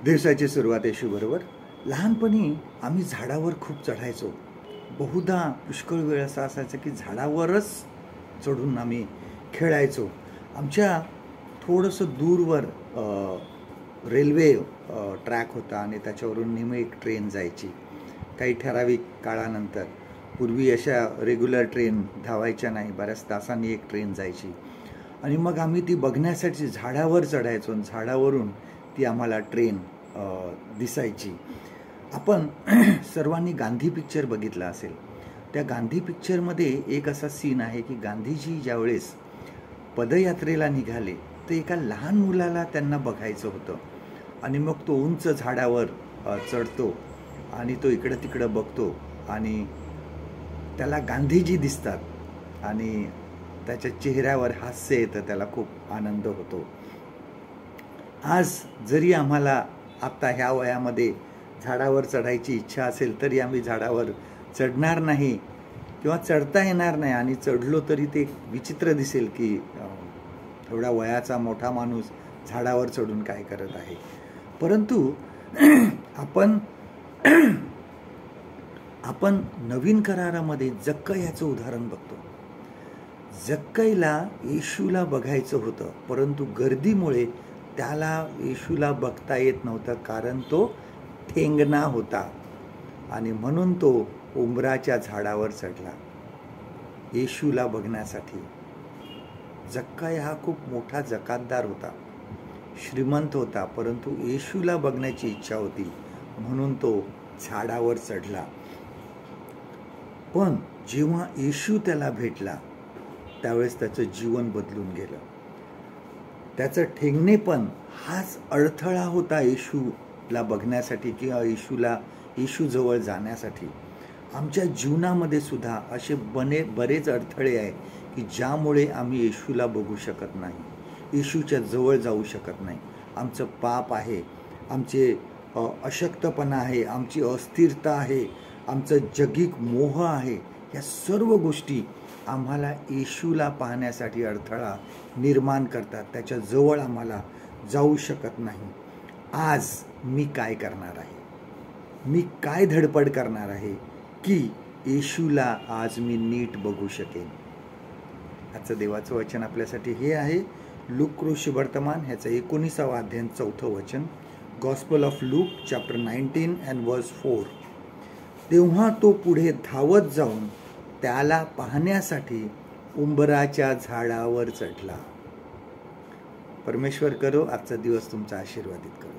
दिवसाची सुरुवात येशूबरोबर. लहानपणी आम्ही झाडावर खूप चढायचो. बहुधा पुष्कळ वेळ असा असायचा की झाडावरच चढून आम्ही खेळायचो. आमच्या थोडंसं दूरवर रेल्वे ट्रॅक होता आणि त्याच्यावरून नेहमी एक ट्रेन जायची. काही ठराविक काळानंतर, पूर्वी अशा रेग्युलर ट्रेन धावायच्या नाही, बऱ्याच तासांनी एक ट्रेन जायची आणि मग आम्ही ती बघण्यासाठी झाडावर चढायचो आणि झाडावरून ती आम्हाला ट्रेन दिसायची. आपण सर्वांनी गांधी पिक्चर बघितला असेल. त्या गांधी पिक्चरमध्ये एक असा सीन आहे की गांधीजी ज्यावेळेस पदयात्रेला निघाले तर एका लहान मुलाला त्यांना बघायचं होतं आणि मग तो उंच झाडावर चढतो आणि तो इकडं तिकडं बघतो आणि त्याला गांधीजी दिसतात आणि त्याच्या चेहऱ्यावर हास्य येतं, त्याला खूप आनंद होतो. आज जरी आम्हाला आत्ता ह्या वयामध्ये झाडावर चढायची इच्छा असेल तरी आम्ही झाडावर चढणार नाही किंवा चढता येणार नाही आणि चढलो तरी ते विचित्र दिसेल की एवढा वयाचा मोठा माणूस झाडावर चढून काय करत आहे. परंतु आपण नवीन करारामध्ये जक्कई याचं उदाहरण बघतो. जक्कईला येशूला बघायचं होतं, परंतु गर्दीमुळे त्याला येशूला बघता येत नव्हतं, कारण तो ठेंगणा होता आणि म्हणून तो उंबराच्या झाडावर चढला येशूला बघण्यासाठी. जक्कई हा खूप मोठा जकातदार होता, श्रीमंत होता, परंतु येशूला बघण्याची इच्छा होती म्हणून तो झाडावर चढला. पण जेव्हा येशू त्याला भेटला त्यावेळेस त्याचं जीवन बदलून गेलं. त्याचं ठेंगणेपण हाच अडथळा होता येशूला बघण्यासाठी किंवा येशूजवळ जाण्यासाठी. आमच्या जीवनामध्ये सुद्धा असे बरेच अडथळे आहे की ज्यामुळे आम्ही येशूला बघू शकत नाही, येशूच्या जवळ जाऊ शकत नाही. आमचं पाप आहे, आमचे अशक्तपणा आहे, आमची अस्थिरता आहे, आमचं जगिक मोह आहे. या सर्व गोष्टी आम्हाला येशूला पाहण्यासाठी अडथळा निर्माण करतात, त्याच्या जवळ आम्हाला जाऊ शकत नाही. आज मी काय करणार आहे, मी काय धडपड करणार आहे की येशूला आज मी नीट बघू शकेन. आजचं देवाचं वचन आपल्यासाठी हे आहे, लूक वर्तमान ह्याचं 19वा अध्याय 4थं वचन. Gospel of look chapter 19 and verse 4. तेव्हा तो पुढे धावत जाऊन त्याला पाहण्यासाठी उंबराच्या झाडावर चढला. परमेश्वर करो आजचा दिवस तुमचा आशीर्वादित करो.